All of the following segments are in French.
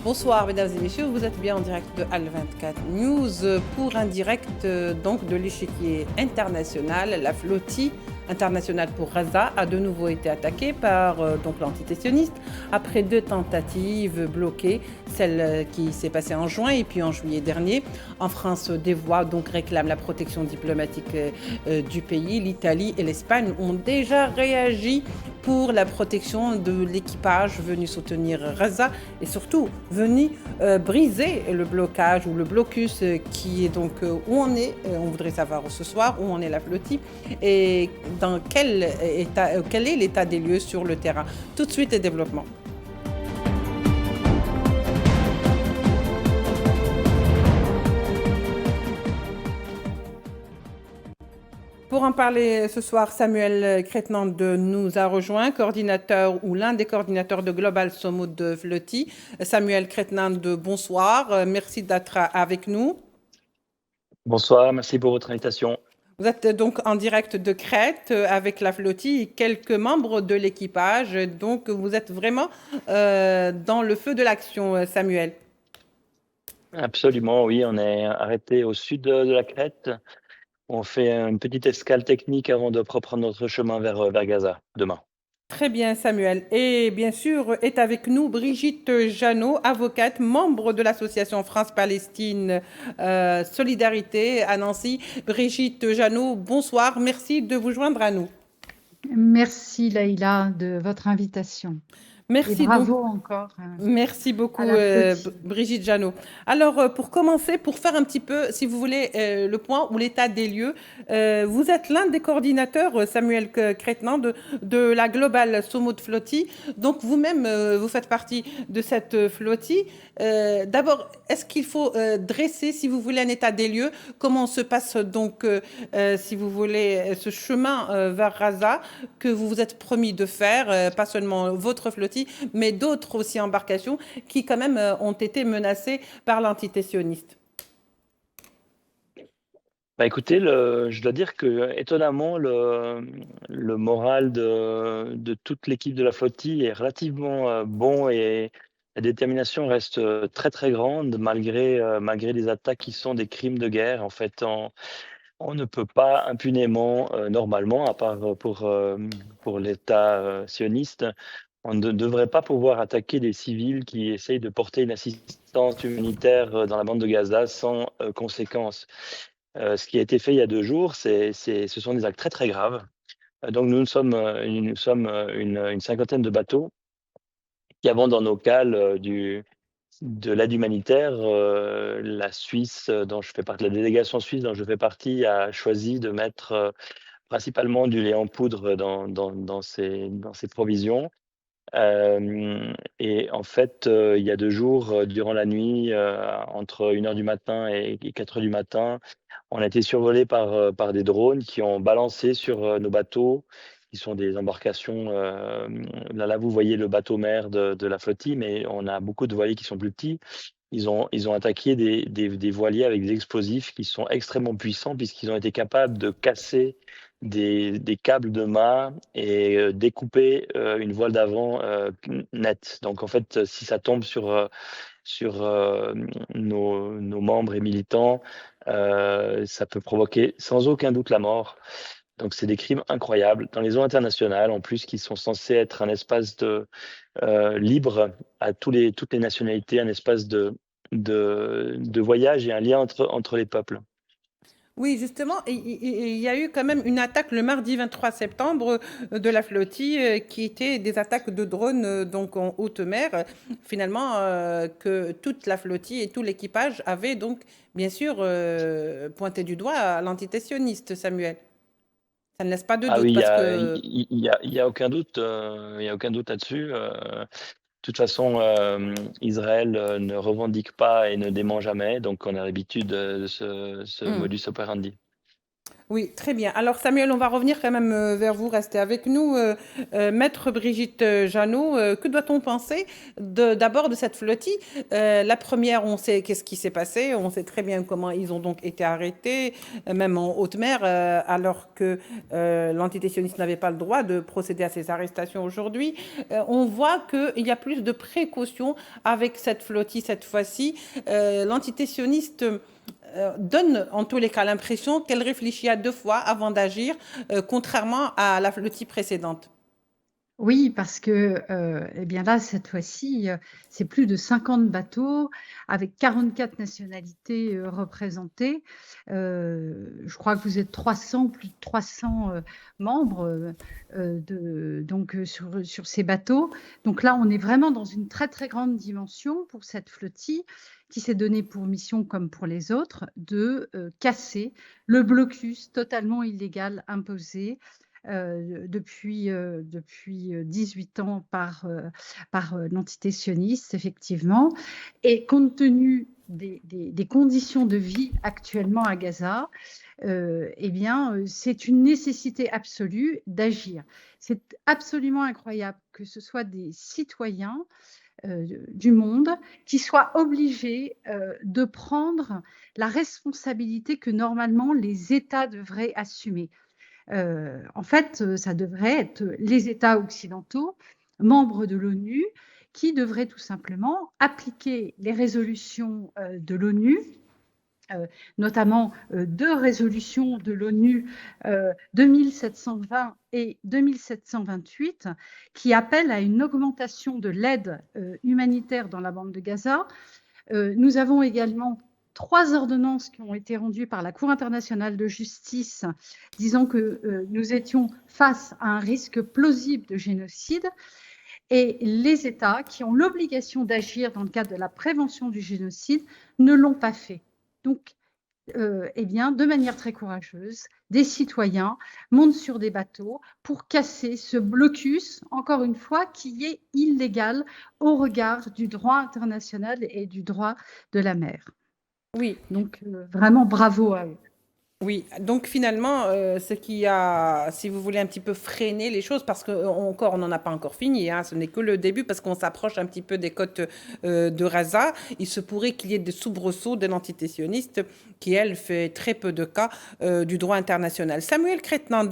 Bonsoir mesdames et messieurs, vous êtes bien en direct de Al 24 News pour un direct donc de l'échiquier international. La flottille internationale pour Gaza a de nouveau été attaquée par donc l'antiterroriste après 2 tentatives bloquées, celle qui s'est passée en juin et puis en juillet dernier. En France, des voix donc réclament la protection diplomatique du pays. L'Italie et l'Espagne ont déjà réagi pour la protection de l'équipage venu soutenir Gaza et surtout venu briser le blocage ou le blocus qui est donc où on est. On voudrait savoir ce soir où en est la flottille et dans quel est l'état des lieux sur le terrain. Tout de suite, les développements. Pour en parler ce soir, Samuel Crétenand nous a rejoint, coordinateur ou l'un des coordinateurs de Global Somo de Flotti. Samuel Crétenand, bonsoir. Merci d'être avec nous. Bonsoir, merci pour votre invitation. Vous êtes donc en direct de Crète avec la flottille et quelques membres de l'équipage. Donc vous êtes vraiment dans le feu de l'action, Samuel. Absolument, oui, on est arrêté au sud de la Crète. On fait une petite escale technique avant de reprendre notre chemin vers Gaza demain. Très bien, Samuel. Et bien sûr, est avec nous Brigitte Jeannot, avocate, membre de l'association France-Palestine Solidarité à Nancy. Brigitte Jeannot, bonsoir. Merci de vous joindre à nous. Merci Laïla de votre invitation. Merci et bravo donc. encore. Merci beaucoup, la flottille. Brigitte Jeannot. Alors, pour commencer, pour faire un petit peu, si vous voulez, le point ou l'état des lieux, vous êtes l'un des coordinateurs, Samuel Crétenand, de la Global Somo de Flottille. Donc, vous-même, vous faites partie de cette flottille. D'abord, est-ce qu'il faut dresser, si vous voulez, un état des lieux? Comment se passe donc, si vous voulez, ce chemin vers Gaza que vous vous êtes promis de faire, pas seulement votre flottille, mais d'autres aussi embarcations qui quand même ont été menacées par l'entité sioniste? Bah écoutez, je dois dire que étonnamment, le moral de toute l'équipe de la flottille est relativement bon et la détermination reste très très grande malgré les attaques qui sont des crimes de guerre. En fait, on ne peut pas impunément, normalement, à part pour l'État sioniste, on ne devrait pas pouvoir attaquer des civils qui essayent de porter une assistance humanitaire dans la bande de Gaza sans conséquence. Ce qui a été fait il y a 2 jours, ce sont des actes très, très graves. Donc nous sommes une cinquantaine de bateaux qui avons dans nos cales de l'aide humanitaire. La Suisse, dont je fais partie, la délégation suisse dont je fais partie, a choisi de mettre principalement du lait en poudre dans ses provisions. Et en fait, il y a 2 jours, durant la nuit, entre 1 heure du matin et 4 heures du matin, on a été survolé par des drones qui ont balancé sur nos bateaux, qui sont des embarcations. Là, vous voyez le bateau mère de la flottille, mais on a beaucoup de voiliers qui sont plus petits. Ils ont attaqué des voiliers avec des explosifs qui sont extrêmement puissants, puisqu'ils ont été capables de casser des câbles de mât et découper une voile d'avant net. Donc en fait, si ça tombe sur nos membres et militants, ça peut provoquer sans aucun doute la mort. Donc c'est des crimes incroyables dans les eaux internationales, en plus, qui sont censés être un espace libre à toutes les nationalités, un espace de voyage et un lien entre les peuples. Oui, justement, il y a eu quand même une attaque le mardi 23 septembre de la flottille qui était des attaques de drones donc en haute mer. Finalement, que toute la flottille et tout l'équipage avaient donc bien sûr pointé du doigt à l'entité sioniste, Samuel. Ça ne laisse pas de Ah doute oui, parce que il y a aucun doute, il y a aucun doute là-dessus. De toute façon, Israël ne revendique pas et ne dément jamais, donc on a l'habitude de ce hmm. modus operandi. Oui, très bien. Alors Samuel, on va revenir quand même vers vous, restez avec nous. Maître Brigitte Jeannot, que doit-on penser d'abord de cette flottille? La première, on sait qu'est-ce qui s'est passé, on sait très bien comment ils ont donc été arrêtés, même en haute mer, alors que l'antitétionniste n'avait pas le droit de procéder à ces arrestations aujourd'hui. On voit qu'il y a plus de précautions avec cette flottille cette fois-ci. L'antitétionniste donne en tous les cas l'impression qu'elle réfléchit à deux fois avant d'agir, contrairement à la flottille précédente. Oui, parce que, eh bien là, cette fois-ci, c'est plus de 50 bateaux avec 44 nationalités représentées. Je crois que vous êtes 300, plus de 300 membres sur ces bateaux. Donc là, on est vraiment dans une très, très grande dimension pour cette flottille qui s'est donnée pour mission, comme pour les autres, de casser le blocus totalement illégal imposé depuis 18 ans par l'antitétionniste, effectivement. Et compte tenu des conditions de vie actuellement à Gaza, eh bien, c'est une nécessité absolue d'agir. C'est absolument incroyable que ce soit des citoyens du monde qui soient obligés de prendre la responsabilité que normalement les États devraient assumer. En fait, ça devrait être les États occidentaux, membres de l'ONU, qui devraient tout simplement appliquer les résolutions de l'ONU, notamment deux résolutions de l'ONU 2720 et 2728, qui appellent à une augmentation de l'aide humanitaire dans la bande de Gaza. Nous avons également 3 ordonnances qui ont été rendues par la Cour internationale de justice disant que nous étions face à un risque plausible de génocide et les États qui ont l'obligation d'agir dans le cadre de la prévention du génocide ne l'ont pas fait. Donc, eh bien, de manière très courageuse, des citoyens montent sur des bateaux pour casser ce blocus, encore une fois, qui est illégal au regard du droit international et du droit de la mer. Oui, Donc, vraiment bravo à eux. oui, donc finalement, ce qui a, si vous voulez, un petit peu freiné les choses, parce que encore, on n'en a pas encore fini, hein, ce n'est que le début, parce qu'on s'approche un petit peu des côtes de Raza. Il se pourrait qu'il y ait des soubresauts de l'antitétionniste, qui, elle, fait très peu de cas du droit international. Samuel Cretnand,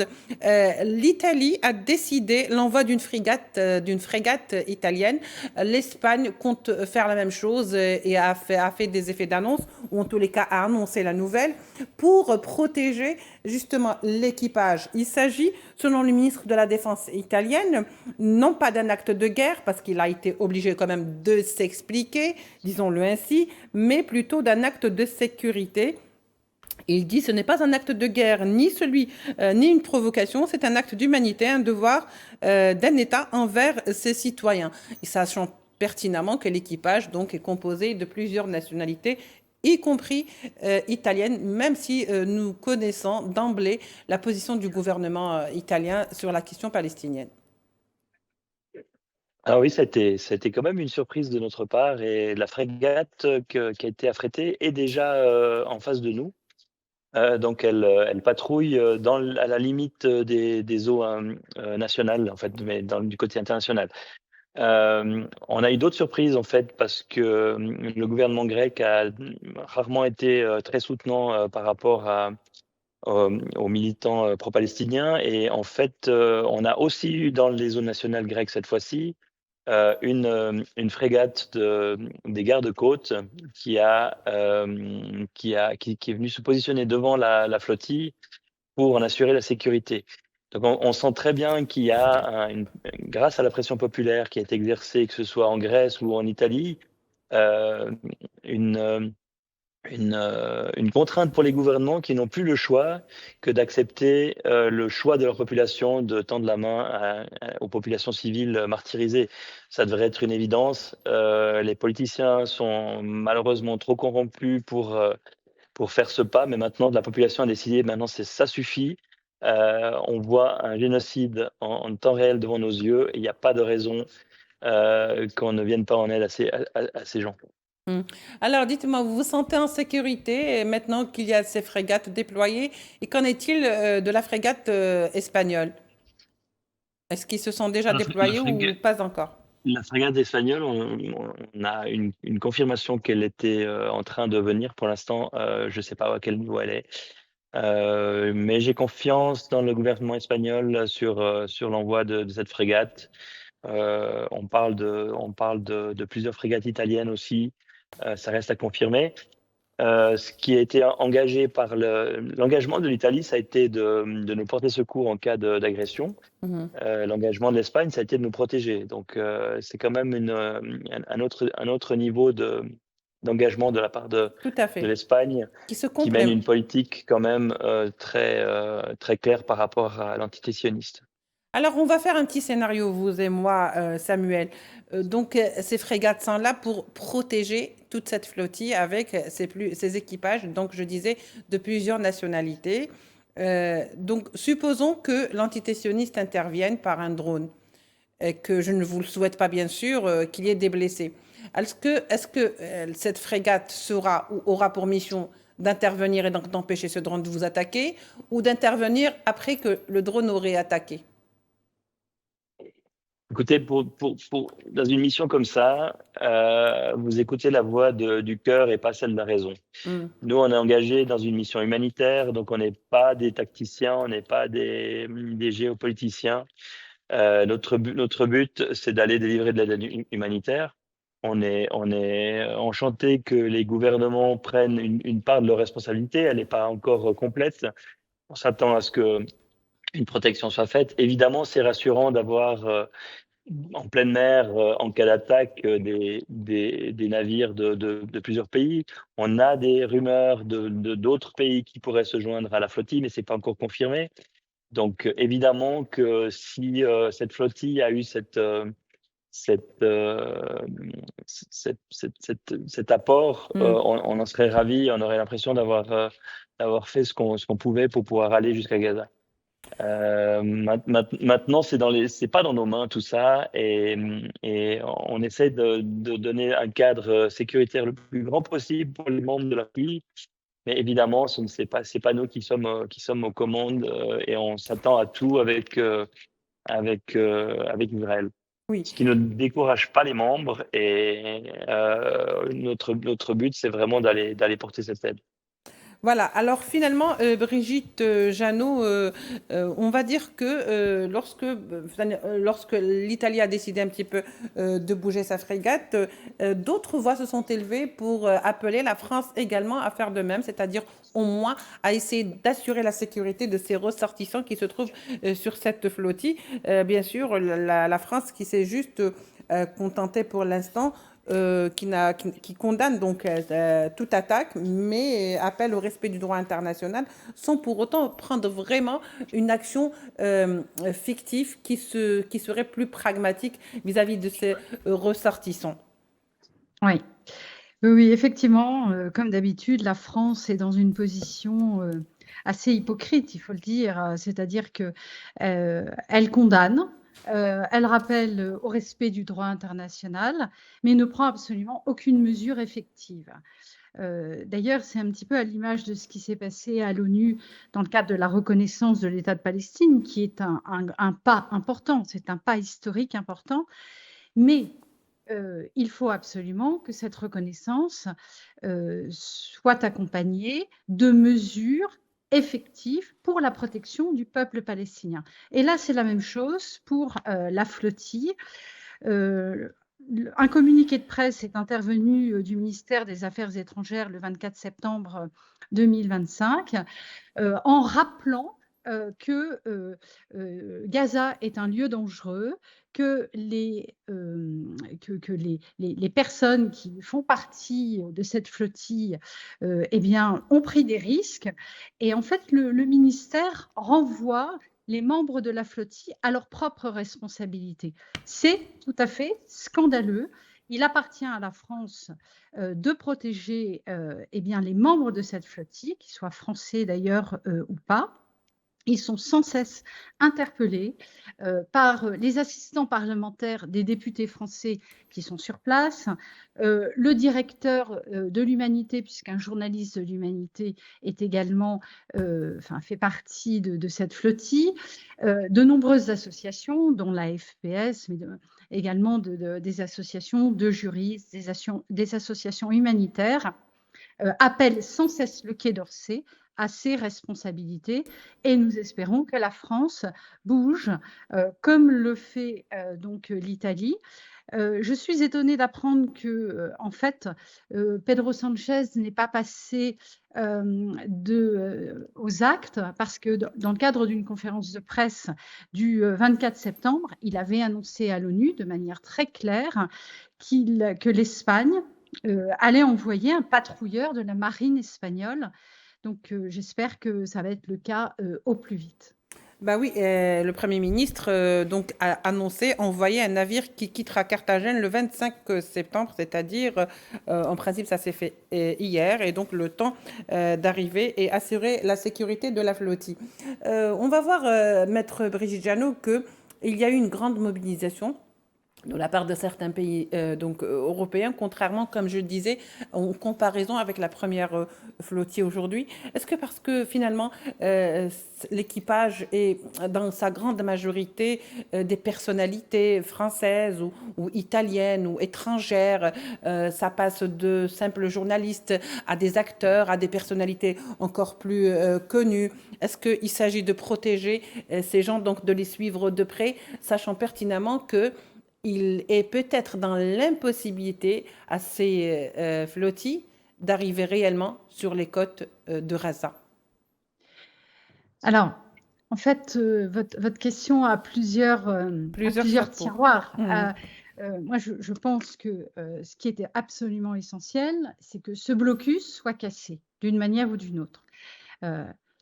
l'Italie a décidé l'envoi d'une frégate italienne. L'Espagne compte faire la même chose et a fait des effets d'annonce, ou en tous les cas a annoncé la nouvelle, pour protéger justement l'équipage. Il s'agit, selon le ministre de la Défense italienne, non pas d'un acte de guerre, parce qu'il a été obligé quand même de s'expliquer, disons-le ainsi, mais plutôt d'un acte de sécurité. Il dit ce n'est pas un acte de guerre, ni une provocation, c'est un acte d'humanité, un devoir d'un État envers ses citoyens. Sachant pertinemment que l'équipage donc est composé de plusieurs nationalités, y compris italienne, même si nous connaissons d'emblée la position du gouvernement italien sur la question palestinienne. Ah oui, ça a été quand même une surprise de notre part et la frégate qui a été affrétée est déjà en face de nous. Donc elle patrouille à la limite des eaux nationales, en fait, mais du côté international. On a eu d'autres surprises, en fait, parce que le gouvernement grec a rarement été très soutenant par rapport aux militants pro-palestiniens. Et en fait, on a aussi eu dans les eaux nationales grecques cette fois-ci une frégate des gardes-côtes qui est venue se positionner devant la flottille pour en assurer la sécurité. Donc on sent très bien qu'il y a, grâce à la pression populaire qui a été exercée, que ce soit en Grèce ou en Italie, euh, une, une contrainte pour les gouvernements qui n'ont plus le choix que d'accepter le choix de leur population de tendre la main aux populations civiles martyrisées. Ça devrait être une évidence. Les politiciens sont malheureusement trop corrompus pour faire ce pas, mais maintenant la population a décidé, maintenant ça suffit. On voit un génocide en temps réel devant nos yeux et il n'y a pas de raison qu'on ne vienne pas en aide à ces gens. Mm. Alors, dites-moi, vous vous sentez en sécurité maintenant qu'il y a ces frégates déployées? Et qu'en est-il de la frégate espagnole? Est-ce qu'ils se sont déjà La déployés ou frégate, pas encore? la frégate espagnole, on a une confirmation qu'elle était en train de venir. Pour l'instant, je ne sais pas à quel niveau elle est. Mais j'ai confiance dans le gouvernement espagnol sur l'envoi de cette frégate. On parle de plusieurs frégates italiennes aussi. Ça reste à confirmer. Ce qui a été engagé par l'engagement de l'Italie, ça a été de nous porter secours en cas d'agression. Mhm. L'engagement de l'Espagne, ça a été de nous protéger. Donc, c'est quand même un autre niveau d'engagement de la part Tout à de fait. l'Espagne, Qui se qui mène complètent. une politique quand même très claire par rapport à l'entité sioniste. Alors, on va faire un petit scénario, vous et moi, Samuel. Ces frégates sont là pour protéger toute cette flottille avec ces équipages, donc je disais, de plusieurs nationalités. Donc, supposons que l'entité sioniste intervienne par un drone, et que je ne vous le souhaite pas, bien sûr, qu'il y ait des blessés. Est-ce que cette frégate sera ou aura pour mission d'intervenir et donc d'empêcher ce drone de vous attaquer, ou d'intervenir après que le drone aurait attaqué? Écoutez, dans une mission comme ça, vous écoutez la voix du cœur et pas celle de la raison. Hmm. Nous, on est engagés dans une mission humanitaire, donc on n'est pas des tacticiens, on n'est pas des géopoliticiens. Notre but, c'est d'aller délivrer de l'aide humanitaire. On est enchanté que les gouvernements prennent une part de leur responsabilité. Elle n'est pas encore complète. On s'attend à ce que une protection soit faite. Évidemment, c'est rassurant d'avoir en pleine mer, en cas d'attaque, des navires de plusieurs pays. On a des rumeurs d'autres pays qui pourraient se joindre à la flottille, mais c'est pas encore confirmé. Donc, évidemment que si cette flottille a eu cette, cet apport, Hmm. on en serait ravis. On aurait l'impression d'avoir fait ce qu'on pouvait pour pouvoir aller jusqu'à Gaza. Maintenant, c'est pas dans nos mains tout ça, et on essaie de donner un cadre sécuritaire le plus grand possible pour les membres de la famille. Mais évidemment, c'est pas nous qui sommes aux commandes, et on s'attend à tout avec Israël. Oui. Ce qui ne décourage pas les membres, et notre but, c'est vraiment d'aller porter cette aide. Voilà, alors finalement, Brigitte Jeannot, on va dire que lorsque l'Italie a décidé un petit peu de bouger sa frégate, d'autres voix se sont élevées pour appeler la France également à faire de même, c'est-à-dire au moins à essayer d'assurer la sécurité de ces ressortissants qui se trouvent sur cette flottille. Bien sûr, la France qui s'est juste contentée pour l'instant qui condamne donc toute attaque, mais appelle au respect du droit international, sans pour autant prendre vraiment une action fictive qui serait plus pragmatique vis-à-vis de ces ressortissants. Oui. Oui, effectivement, comme d'habitude, la France est dans une position assez hypocrite, il faut le dire, c'est-à-dire que elle condamne, elle rappelle au respect du droit international, mais ne prend absolument aucune mesure effective. D'ailleurs, c'est un petit peu à l'image de ce qui s'est passé à l'ONU dans le cadre de la reconnaissance de l'État de Palestine, qui est un pas important, c'est un pas historique important, mais il faut absolument que cette reconnaissance soit accompagnée de mesures effectives pour la protection du peuple palestinien. Et là, c'est la même chose pour la flottille. Un communiqué de presse est intervenu du ministère des Affaires étrangères le 24 septembre 2025 en rappelant que Gaza est un lieu dangereux, que les personnes qui font partie de cette flottille eh bien, ont pris des risques. Et en fait, le ministère renvoie les membres de la flottille à leurs propres responsabilités. C'est tout à fait scandaleux. Il appartient à la France de protéger eh bien, les membres de cette flottille, qu'ils soient français d'ailleurs ou pas. Ils sont sans cesse interpellés par les assistants parlementaires des députés français qui sont sur place, le directeur de l'Humanité, puisqu'un journaliste de l'Humanité est également, fait partie de cette flottille, de nombreuses associations, dont la FPS, mais également des associations de juristes, des associations humanitaires, appelle sans cesse le Quai d'Orsay à ses responsabilités et nous espérons que la France bouge comme le fait donc l'Italie. Je suis étonnée d'apprendre que, en fait, Pedro Sanchez n'est pas passé aux actes parce que dans le cadre d'une conférence de presse du 24 septembre, il avait annoncé à l'ONU de manière très claire que l'Espagne allait envoyer un patrouilleur de la marine espagnole. Donc, j'espère que ça va être le cas au plus vite. Bah oui, le Premier ministre donc a annoncé envoyer un navire qui quittera Carthagène le 25 septembre, c'est-à-dire en principe ça s'est fait hier et donc le temps d'arriver et assurer la sécurité de la flottille. On va voir, Maître Brigitte Jeannot, qu'il y a eu une grande mobilisation de la part de certains pays européens, contrairement, comme je le disais, en comparaison avec la première flottille aujourd'hui. Est-ce que parce que finalement l'équipage est dans sa grande majorité des personnalités françaises ou italiennes ou étrangères, ça passe de simples journalistes à des acteurs, à des personnalités encore plus connues? Est-ce qu'il s'agit de protéger ces gens, donc de les suivre de près, sachant pertinemment que il est peut-être dans l'impossibilité à ces flottilles d'arriver réellement sur les côtes de Raza? Alors, en fait, votre question a plusieurs chapeaux. tiroirs. Mmh. Moi, je pense que ce qui était absolument essentiel, c'est que ce blocus soit cassé d'une manière ou d'une autre.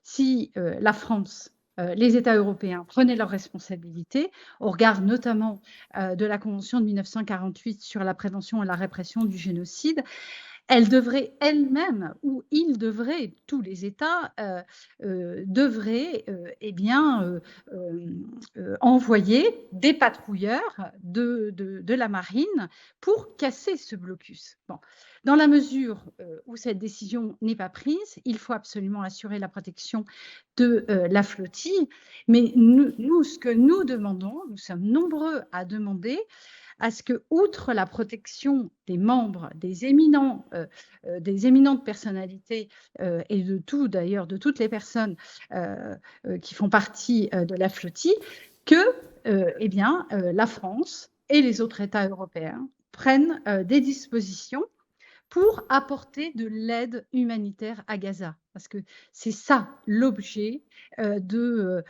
Si la France, les États européens prenaient leurs responsabilités, au regard notamment de la Convention de 1948 sur la prévention et la répression du génocide, elle devrait elle-même, ou ils devraient, tous les États devraient envoyer des patrouilleurs de la marine pour casser ce blocus. Bon. Dans la mesure où cette décision n'est pas prise, il faut absolument assurer la protection de la flottille. Mais nous, ce que nous demandons, nous sommes nombreux à demander à ce que, outre la protection des membres, des éminentes personnalités et de toutes les personnes qui font partie de la flottille, que la France et les autres États européens prennent des dispositions pour apporter de l'aide humanitaire à Gaza. Parce que c'est ça l'objet de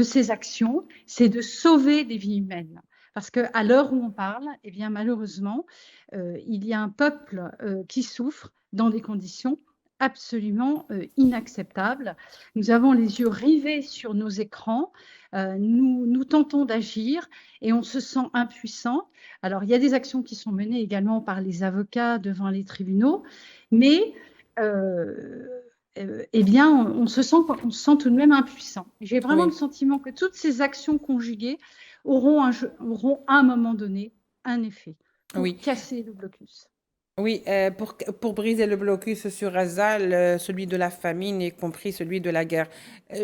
ces actions, c'est de sauver des vies humaines. Parce qu'à l'heure où on parle, malheureusement, il y a un peuple qui souffre dans des conditions absolument inacceptables. Nous avons les yeux rivés sur nos écrans, nous tentons d'agir et on se sent impuissant. Alors, il y a des actions qui sont menées également par les avocats devant les tribunaux, mais on se sent tout de même impuissant. J'ai vraiment le sentiment que toutes ces actions conjuguées auront à un moment donné un effet pour casser le blocus. Oui, pour briser le blocus sur Gaza, celui de la famine, y compris celui de la guerre.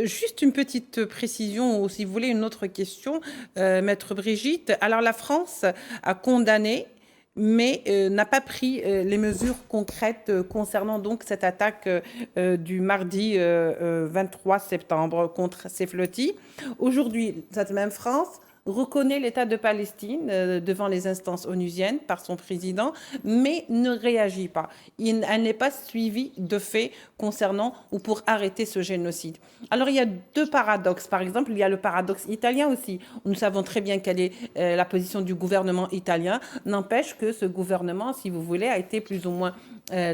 Juste une petite précision, ou si vous voulez, une autre question, Maître Brigitte. Alors, la France a condamné, mais n'a pas pris les mesures concrètes concernant donc cette attaque du mardi 23 septembre contre ces flottilles. Aujourd'hui, cette même France reconnaît l'État de Palestine devant les instances onusiennes par son président, mais ne réagit pas. Elle n'est pas suivie de faits concernant ou pour arrêter ce génocide. Alors, il y a deux paradoxes. Par exemple, il y a le paradoxe italien aussi. Nous savons très bien quelle est la position du gouvernement italien. N'empêche que ce gouvernement, si vous voulez, a été plus ou moins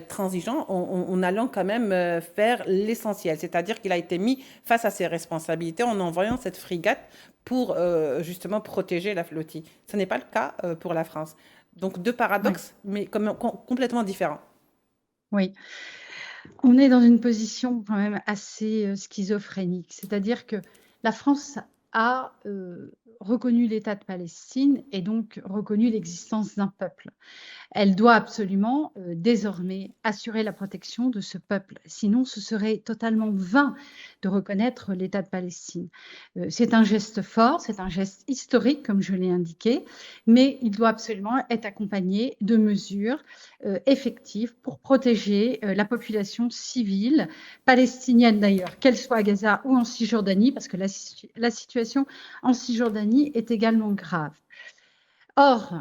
transigeant en allant quand même faire l'essentiel. C'est-à-dire qu'il a été mis face à ses responsabilités en envoyant cette frégate pour justement protéger la flottille. Ce n'est pas le cas pour la France. Donc deux paradoxes, mais complètement différents. Oui. On est dans une position quand même assez schizophrénique, c'est-à-dire que la France a reconnu l'État de Palestine et donc reconnu l'existence d'un peuple. Elle doit absolument désormais assurer la protection de ce peuple. Sinon, ce serait totalement vain de reconnaître l'État de Palestine. C'est un geste fort, c'est un geste historique, comme je l'ai indiqué, mais il doit absolument être accompagné de mesures effectives pour protéger la population civile palestinienne d'ailleurs, qu'elle soit à Gaza ou en Cisjordanie, parce que la situation en Cisjordanie est également grave. Or,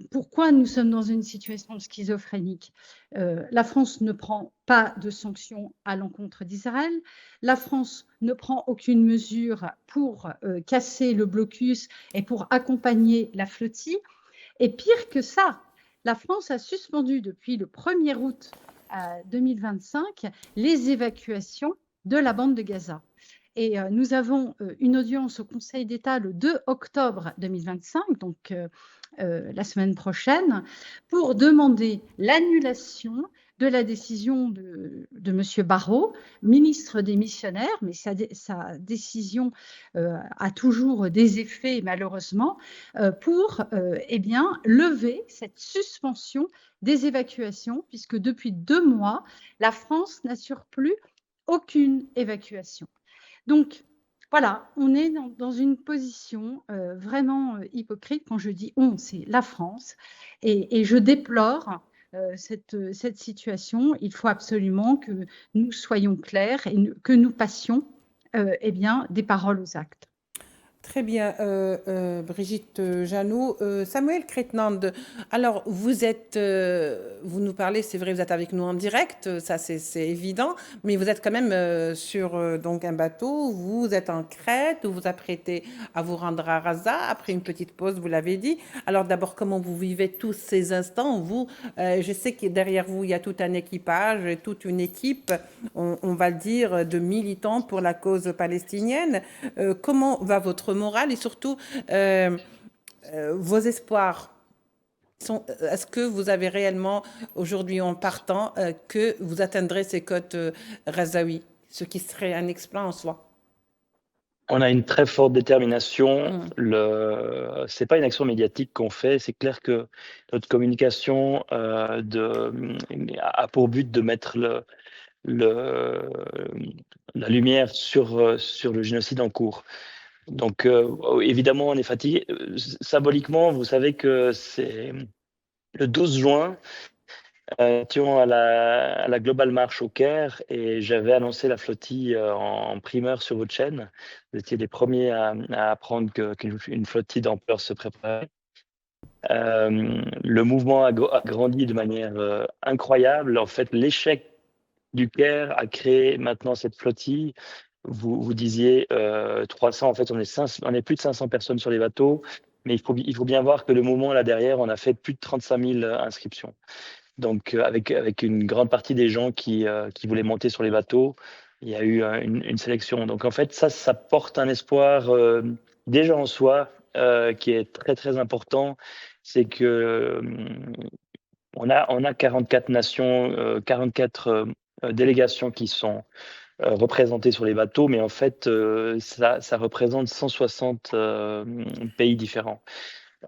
pourquoi nous sommes dans une situation schizophrénique? La France ne prend pas de sanctions à l'encontre d'Israël. La France ne prend aucune mesure pour casser le blocus et pour accompagner la flottille. Et pire que ça, la France a suspendu depuis le 1er août 2025 les évacuations de la bande de Gaza. Et nous avons une audience au Conseil d'État le 2 octobre 2025, donc la semaine prochaine, pour demander l'annulation de la décision de M. Barrot, ministre des Missionnaires, mais sa décision a toujours des effets, malheureusement, pour lever cette suspension des évacuations, puisque depuis 2 mois, la France n'assure plus aucune évacuation. Donc, voilà, on est dans une position vraiment hypocrite. Quand je dis on, c'est la France. Et je déplore cette situation. Il faut absolument que nous soyons clairs et que nous passions des paroles aux actes. Très bien, Brigitte Janot. Samuel Kretenand, alors vous nous parlez, c'est vrai, vous êtes avec nous en direct, ça c'est évident, mais vous êtes quand même sur donc un bateau, vous êtes en Crète, vous vous apprêtez à vous rendre à Raza, après une petite pause, vous l'avez dit. Alors d'abord, comment vous vivez tous ces instants? Vous, je sais que derrière vous, il y a tout un équipage, toute une équipe, on va le dire, de militants pour la cause palestinienne. Comment va votre morale et surtout vos espoirs? Est-ce que vous avez réellement aujourd'hui en partant que vous atteindrez ces côtes Razaoui, ce qui serait un exploit en soi? On a une très forte détermination. C'est pas une action médiatique qu'on fait. C'est clair que notre communication a pour but de mettre la lumière sur le génocide en cours. Donc, évidemment, on est fatigué. Symboliquement, vous savez que c'est le 12 juin, à la Global March au Caire, et j'avais annoncé la flottille en primeur sur votre chaîne. Vous étiez les premiers à apprendre qu'une flottille d'ampleur se préparait. Le mouvement a grandi de manière incroyable. En fait, l'échec du Caire a créé maintenant cette flottille. Vous disiez 300, en fait, on est plus de 500 personnes sur les bateaux, mais il faut bien voir que le moment là derrière, on a fait plus de 35 000 inscriptions. Donc, avec une grande partie des gens qui voulaient monter sur les bateaux, il y a eu une sélection. Donc, en fait, ça porte un espoir déjà en soi qui est très, très important. C'est que on a 44 nations, 44 délégations qui sont représentées sur les bateaux, mais en fait, ça représente 160 pays différents.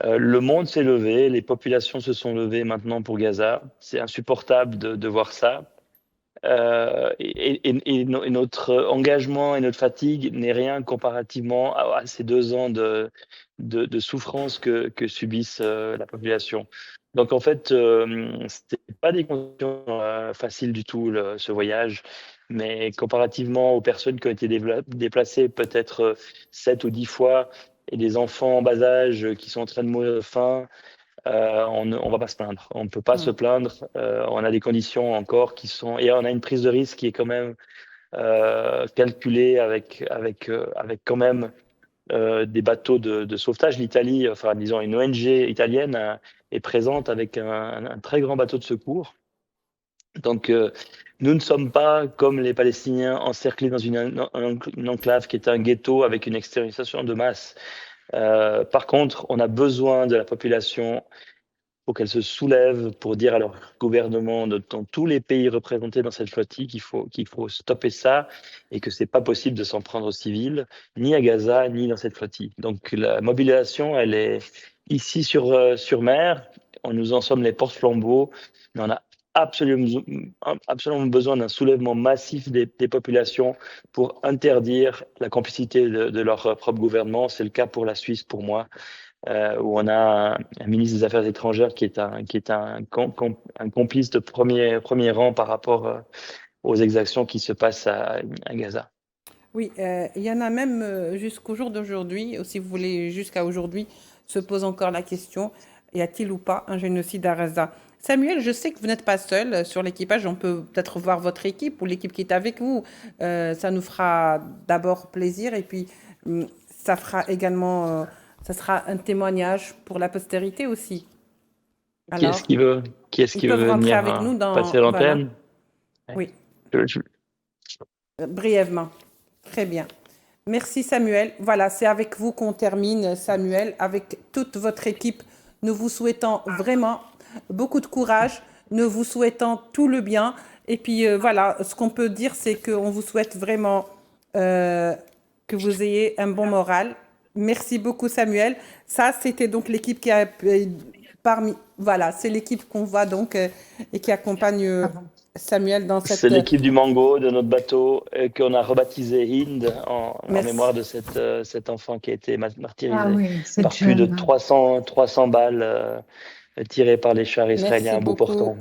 Le monde s'est levé, les populations se sont levées maintenant pour Gaza. C'est insupportable de voir ça. Et notre engagement et notre fatigue n'est rien comparativement à ces 2 ans de souffrance que subissent la population. Donc en fait, c'était pas des conditions faciles du tout ce voyage, mais comparativement aux personnes qui ont été déplacées peut-être 7 ou 10 fois et des enfants en bas âge qui sont en train de mourir de faim, on va pas se plaindre. On ne peut pas se plaindre. On a des conditions encore qui sont, et on a une prise de risque qui est quand même calculée avec quand même des bateaux de sauvetage. L'Italie, enfin disons une ONG italienne est présente avec un très grand bateau de secours. Donc nous ne sommes pas comme les Palestiniens encerclés dans une enclave qui est un ghetto avec une extériorisation de masse. Par contre, on a besoin de la population faut qu'elles se soulèvent pour dire à leur gouvernement dans tous les pays représentés dans cette flottille qu'il faut stopper ça et que c'est pas possible de s'en prendre aux civils, ni à Gaza, ni dans cette flottille. Donc la mobilisation, elle est ici sur mer. Nous en sommes les porte-flambeaux, mais on a absolument besoin d'un soulèvement massif des populations pour interdire la complicité de leur propre gouvernement. C'est le cas pour la Suisse, pour moi, où on a un ministre des Affaires étrangères qui est un complice de premier rang par rapport aux exactions qui se passent à Gaza. Oui, il y en a même jusqu'au jour d'aujourd'hui, si vous voulez, jusqu'à aujourd'hui, se pose encore la question, y a-t-il ou pas un génocide à Gaza? Samuel, je sais que vous n'êtes pas seul sur l'équipage, on peut peut-être voir votre équipe ou l'équipe qui est avec vous. Ça nous fera d'abord plaisir et puis ça fera également, ça sera un témoignage pour la postérité aussi. Qui est-ce qui veut rentrer venir avec nous dans, passer l'antenne? Voilà. Oui. Brièvement. Très bien. Merci Samuel. Voilà, c'est avec vous qu'on termine, Samuel, avec toute votre équipe. Nous vous souhaitons vraiment beaucoup de courage, nous vous souhaitons tout le bien. Et puis voilà, ce qu'on peut dire, c'est qu'on vous souhaite vraiment que vous ayez un bon moral. Merci beaucoup Samuel. Ça, c'était donc l'équipe qui a parmi... Voilà, c'est l'équipe qu'on voit donc et qui accompagne Samuel dans cette... C'est l'équipe du Mango, de notre bateau, qu'on a rebaptisé Hind en mémoire de cet enfant qui a été martyrisé par plus de 300 balles tirées par les chars israéliens à bout portant.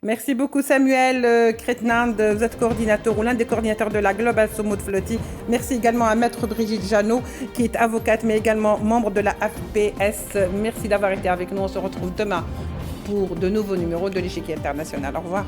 Merci beaucoup Samuel Kretnand, vous êtes coordinateur ou l'un des coordinateurs de la Global Summit Flottille. Merci également à Maître Brigitte Jeannot qui est avocate mais également membre de la FPS. Merci d'avoir été avec nous, on se retrouve demain pour de nouveaux numéros de l'Échiquier International. Au revoir.